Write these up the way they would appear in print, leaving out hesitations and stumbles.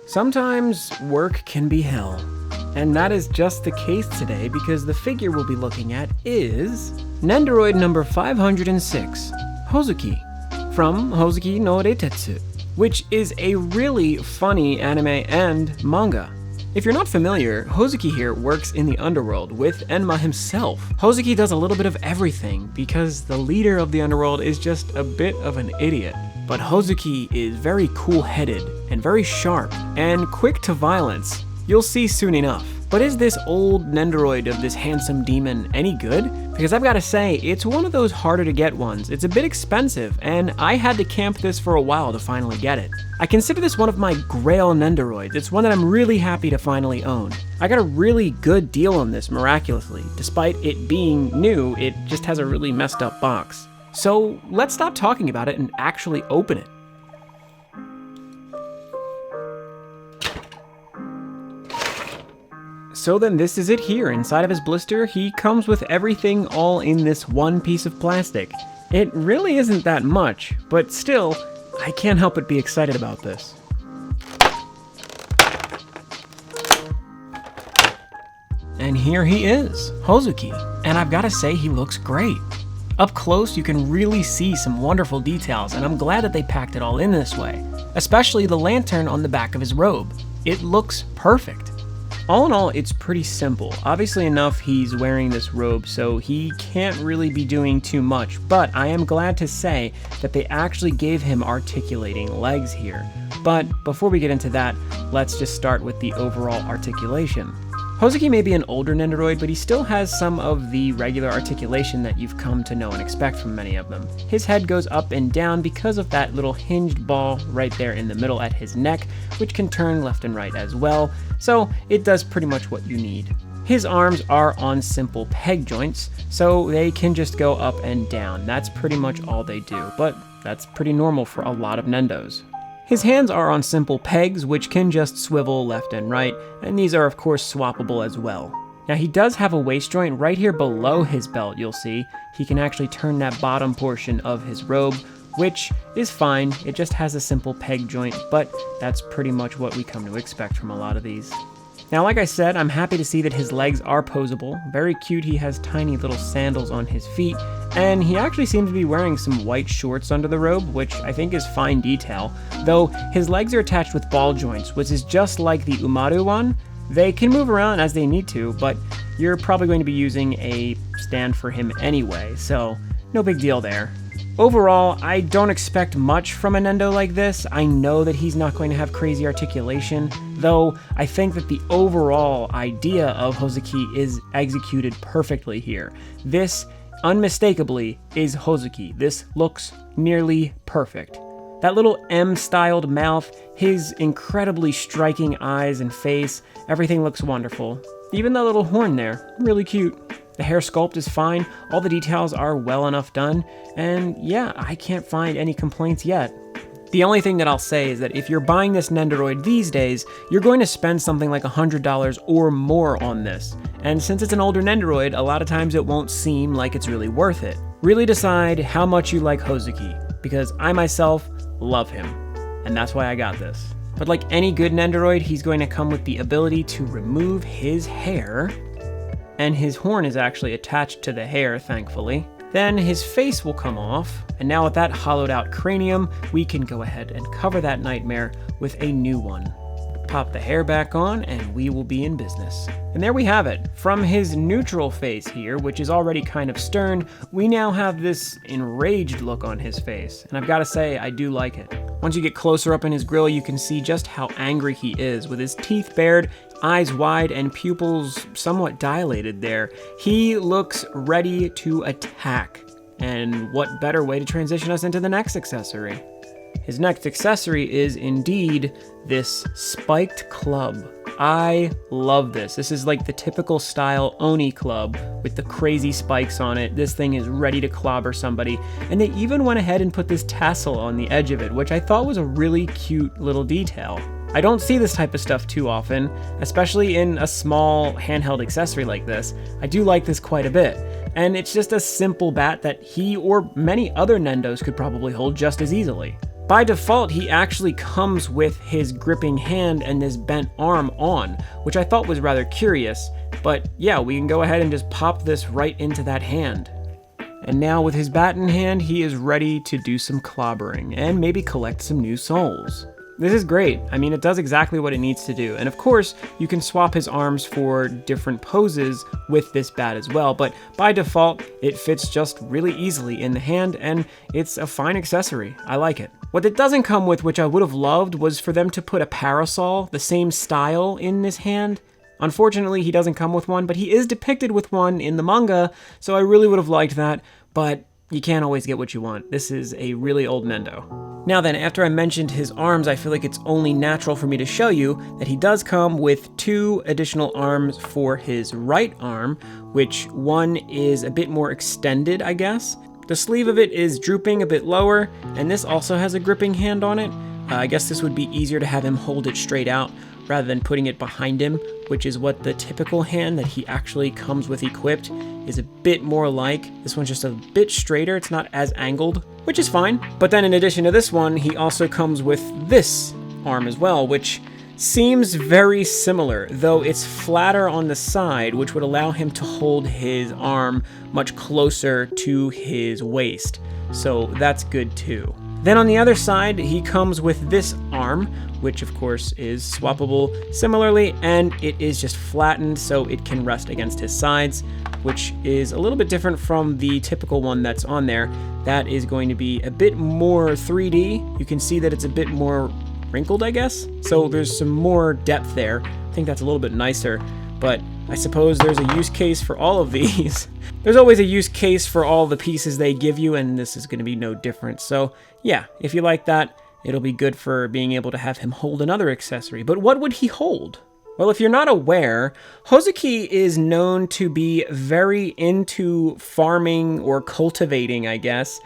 Sometimes work can be hell. And that is just the case today because the figure we'll be looking at is Nendoroid number 506, Hozuki, from Hozuki no Reitetsu, which is a really funny anime and manga. If you're not familiar, Hozuki here works in the underworld with Enma himself. Hozuki does a little bit of everything because the leader of the underworld is just a bit of an idiot. But Hozuki is very cool-headed and very sharp and quick to violence. You'll see soon enough. But is this old Nendoroid of this handsome demon any good? Because I've got to say, it's one of those harder to get ones. It's a bit expensive, and I had to camp this for a while to finally get it. I consider this one of my grail Nendoroids. It's one that I'm really happy to finally own. I got a really good deal on this miraculously. Despite it being new, it just has a really messed up box. So let's stop talking about it and actually open it. So then this is it here. Inside of his blister, he comes with everything all in this one piece of plastic. It really isn't that much, but still, I can't help but be excited about this. And here he is, Hozuki, and I've got to say he looks great. Up close, you can really see some wonderful details, and I'm glad that they packed it all in this way, especially the lantern on the back of his robe. It looks perfect. All in all, it's pretty simple. Obviously enough, he's wearing this robe, so he can't really be doing too much, but I am glad to say that they actually gave him articulating legs here. But before we get into that, let's just start with the overall articulation. Hozuki may be an older Nendoroid, but he still has some of the regular articulation that you've come to know and expect from many of them. His head goes up and down because of that little hinged ball right there in the middle at his neck, which can turn left and right as well, so it does pretty much what you need. His arms are on simple peg joints, so they can just go up and down. That's pretty much all they do, but that's pretty normal for a lot of Nendos. His hands are on simple pegs, which can just swivel left and right, and these are of course swappable as well. Now he does have a waist joint right here below his belt, you'll see. He can actually turn that bottom portion of his robe, which is fine. It just has a simple peg joint, but that's pretty much what we come to expect from a lot of these. Now, like I said, I'm happy to see that his legs are posable. Very cute, he has tiny little sandals on his feet, and he actually seems to be wearing some white shorts under the robe, which I think is fine detail, though his legs are attached with ball joints, which is just like the Umaru one. They can move around as they need to, but you're probably going to be using a stand for him anyway, so no big deal there. Overall, I don't expect much from a Nendo like this. I know that he's not going to have crazy articulation, though I think that the overall idea of Hozuki is executed perfectly here. This, unmistakably, is Hozuki. This looks nearly perfect. That little M-styled mouth, his incredibly striking eyes and face, everything looks wonderful. Even that little horn there, really cute. The hair sculpt is fine, all the details are well enough done, and yeah, I can't find any complaints yet. The only thing that I'll say is that if you're buying this Nendoroid these days, you're going to spend something like $100 or more on this. And since it's an older Nendoroid, a lot of times it won't seem like it's really worth it. Really decide how much you like Hozuki, because I myself love him, and that's why I got this. But like any good Nendoroid, he's going to come with the ability to remove his hair, and his horn is actually attached to the hair, thankfully. Then his face will come off, and now with that hollowed out cranium, we can go ahead and cover that nightmare with a new one. Pop the hair back on, and we will be in business. And there we have it. From his neutral face here, which is already kind of stern, we now have this enraged look on his face, and I've got to say, I do like it. Once you get closer up in his grill, you can see just how angry he is, with his teeth bared, eyes wide, and pupils somewhat dilated there. He looks ready to attack. And what better way to transition us into the next accessory? His next accessory is indeed this spiked club. I love this. This is like the typical style Oni club with the crazy spikes on it. This thing is ready to clobber somebody. And they even went ahead and put this tassel on the edge of it, which I thought was a really cute little detail. I don't see this type of stuff too often, especially in a small handheld accessory like this. I do like this quite a bit. And it's just a simple bat that he or many other Nendos could probably hold just as easily. By default, he actually comes with his gripping hand and this bent arm on, which I thought was rather curious. But yeah, we can go ahead and just pop this right into that hand. And now with his bat in hand, he is ready to do some clobbering and maybe collect some new souls. This is great. I mean, it does exactly what it needs to do. And of course, you can swap his arms for different poses with this bat as well, but by default, it fits just really easily in the hand, and it's a fine accessory. I like it. What it doesn't come with, which I would have loved, was for them to put a parasol, the same style, in this hand. Unfortunately, he doesn't come with one, but he is depicted with one in the manga, so I really would have liked that, but you can't always get what you want. This is a really old Nendo. Now then, after I mentioned his arms, I feel like it's only natural for me to show you that he does come with 2 additional arms for his right arm, which one is a bit more extended, I guess. The sleeve of it is drooping a bit lower, and this also has a gripping hand on it. I guess this would be easier to have him hold it straight out rather than putting it behind him, which is what the typical hand that he actually comes with equipped is a bit more like. This one's just a bit straighter, it's not as angled, which is fine. But then in addition to this one, he also comes with this arm as well, which seems very similar, though it's flatter on the side, which would allow him to hold his arm much closer to his waist. So that's good too. Then on the other side, he comes with this arm, which of course is swappable similarly, and it is just flattened so it can rest against his sides, which is a little bit different from the typical one that's on there. That is going to be a bit more 3D. You can see that it's a bit more wrinkled, I guess. So there's some more depth there. I think that's a little bit nicer, but I suppose there's a use case for all of these. There's always a use case for all the pieces they give you, and this is going to be no different. So yeah, if you like that, it'll be good for being able to have him hold another accessory. But what would he hold? Well, if you're not aware, Hozuki is known to be very into farming or cultivating, I guess,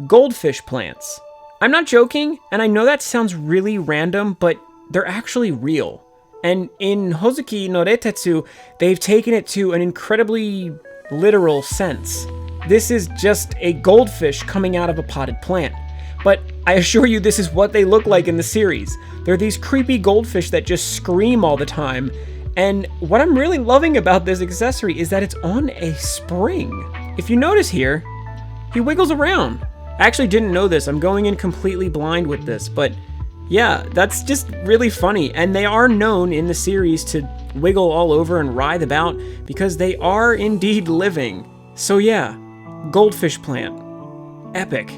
goldfish plants. I'm not joking, and I know that sounds really random, but they're actually real. And in Hozuki no Reitetsu, they've taken it to an incredibly literal sense. This is just a goldfish coming out of a potted plant. But I assure you this is what they look like in the series. They're these creepy goldfish that just scream all the time. And what I'm really loving about this accessory is that it's on a spring. If you notice here, he wiggles around. I actually didn't know this. I'm going in completely blind with this, but yeah, that's just really funny. And they are known in the series to wiggle all over and writhe about because they are indeed living. So yeah, goldfish plant. Epic.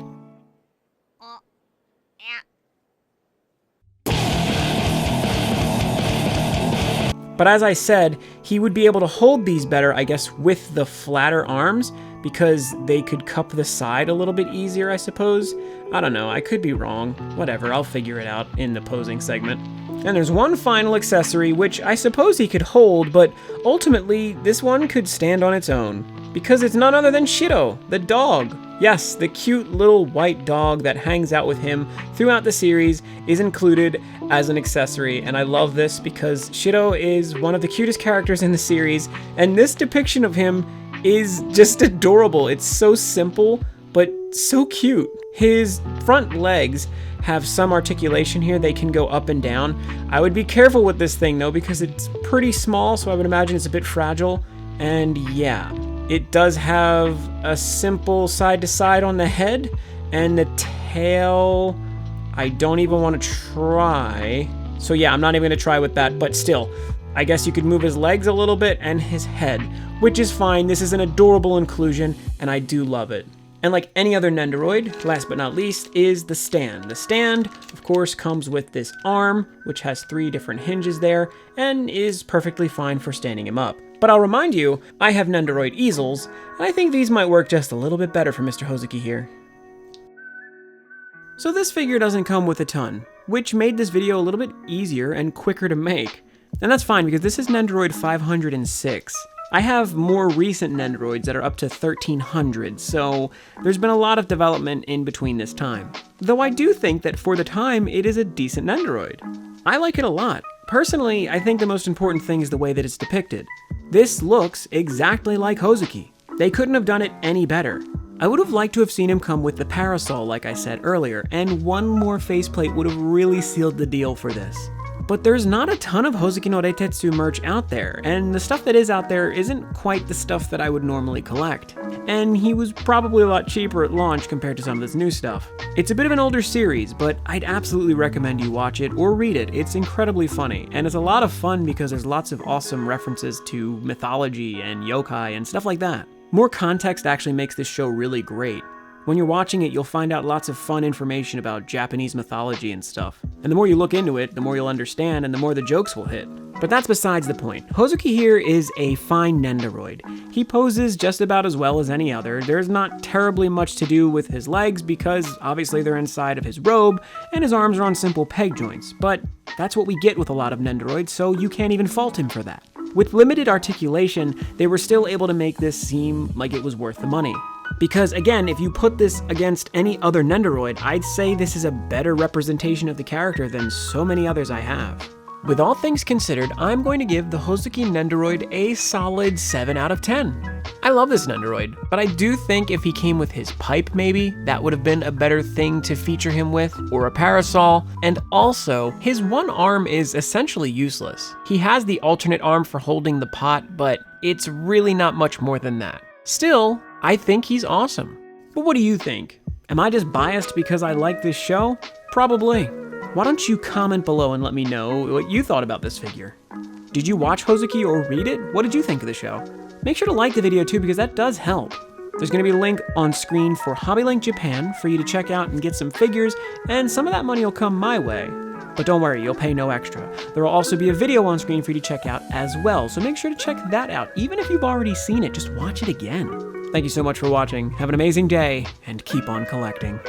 But as I said, he would be able to hold these better, I guess, with the flatter arms, because they could cup the side a little bit easier, I suppose. I don't know, I could be wrong. Whatever, I'll figure it out in the posing segment. And there's one final accessory, which I suppose he could hold, but ultimately, this one could stand on its own. Because it's none other than Shiro, the dog. Yes, the cute little white dog that hangs out with him throughout the series is included as an accessory, and I love this because Shiro is one of the cutest characters in the series, and this depiction of him is just adorable. It's so simple, but so cute. His front legs have some articulation here. They can go up and down. I would be careful with this thing though, because it's pretty small, so I would imagine it's a bit fragile, and yeah. It does have a simple side to side on the head, and the tail, I don't even want to try. So yeah, I'm not even going to try with that, but still, I guess you could move his legs a little bit and his head, which is fine. This is an adorable inclusion, and I do love it. And like any other Nendoroid, last but not least, is the stand. The stand, of course, comes with this arm, which has 3 different hinges there, and is perfectly fine for standing him up. But I'll remind you, I have Nendoroid easels, and I think these might work just a little bit better for Mr. Hozuki here. So this figure doesn't come with a ton, which made this video a little bit easier and quicker to make. And that's fine, because this is Nendoroid 506. I have more recent Nendoroids that are up to 1300, so there's been a lot of development in between this time. Though I do think that for the time, it is a decent Nendoroid. I like it a lot. Personally, I think the most important thing is the way that it's depicted. This looks exactly like Hozuki. They couldn't have done it any better. I would have liked to have seen him come with the parasol like I said earlier, and one more faceplate would have really sealed the deal for this. But there's not a ton of Hozuki no Reitetsu merch out there, and the stuff that is out there isn't quite the stuff that I would normally collect. And he was probably a lot cheaper at launch compared to some of this new stuff. It's a bit of an older series, but I'd absolutely recommend you watch it or read it. It's incredibly funny, and it's a lot of fun because there's lots of awesome references to mythology and yokai and stuff like that. More context actually makes this show really great. When you're watching it, you'll find out lots of fun information about Japanese mythology and stuff. And the more you look into it, the more you'll understand and the more the jokes will hit. But that's besides the point. Hozuki here is a fine Nendoroid. He poses just about as well as any other. There's not terribly much to do with his legs because obviously they're inside of his robe and his arms are on simple peg joints. But that's what we get with a lot of Nendoroids, so you can't even fault him for that. With limited articulation, they were still able to make this seem like it was worth the money. Because again, if you put this against any other Nendoroid, I'd say this is a better representation of the character than so many others I have. With all things considered, I'm going to give the Hozuki Nendoroid a solid 7 out of 10. I love this Nendoroid, but I do think if he came with his pipe maybe, that would have been a better thing to feature him with, or a parasol, and also, his one arm is essentially useless. He has the alternate arm for holding the pot, but it's really not much more than that. Still, I think he's awesome. But what do you think? Am I just biased because I like this show? Probably. Why don't you comment below and let me know what you thought about this figure? Did you watch Hozuki or read it? What did you think of the show? Make sure to like the video too because that does help. There's going to be a link on screen for HobbyLink Japan for you to check out and get some figures, and some of that money will come my way. But don't worry, you'll pay no extra. There will also be a video on screen for you to check out as well, so make sure to check that out. Even if you've already seen it, just watch it again. Thank you so much for watching. Have an amazing day, and keep on collecting.